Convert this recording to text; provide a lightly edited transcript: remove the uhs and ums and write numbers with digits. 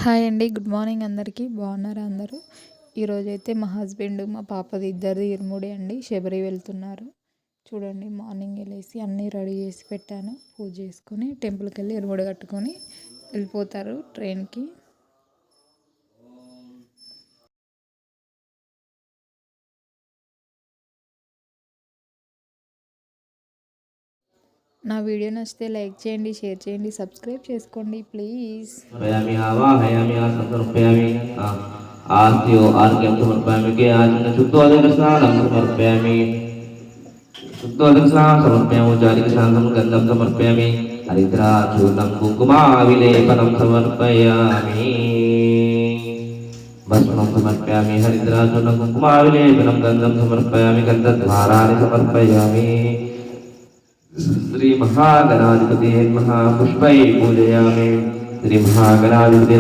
Hi అండి. Good morning అందరికీ. బాగున్నారా అందరూ? ఈరోజైతే మా హస్బెండ్ మా పాపది ఇద్దరిది ఇరుముడి అండి. శబరి వెళ్తున్నారు. చూడండి, మార్నింగ్ లేసి అన్నీ రెడీ చేసి పెట్టాను. పూజ చేసుకొని టెంపుల్కి వెళ్ళి ఇరుముడి కట్టుకొని వెళ్ళిపోతారు ట్రైన్కి. నా వీడియో నచ్చితే లైక్ చేయండి, షేర్ చేయండి, సబ్స్క్రైబ్ చేసుకోండి ప్లీజ్. आस्त्यो आर्घ्यं समर्पयामि के आचमन शुद्धोदकस्नानं समर्पयामि शुद्धोदकस्नानं समर्पयामि उच्चारिकस्नानं गन्धं समर्पयामि हरिद्राचूर्णं कुङ्कुमाविलेपनं समर्पयामि भस्मं समर्पयामि हरिद्राचूर्णं कुङ्कुमाविलेपनं गन्धं समर्पयामि गन्धद्वाराणि समर्पयामि श्री महागणाधिपते नमः पुष्पैः पूजयामि श्री महागणाधिपते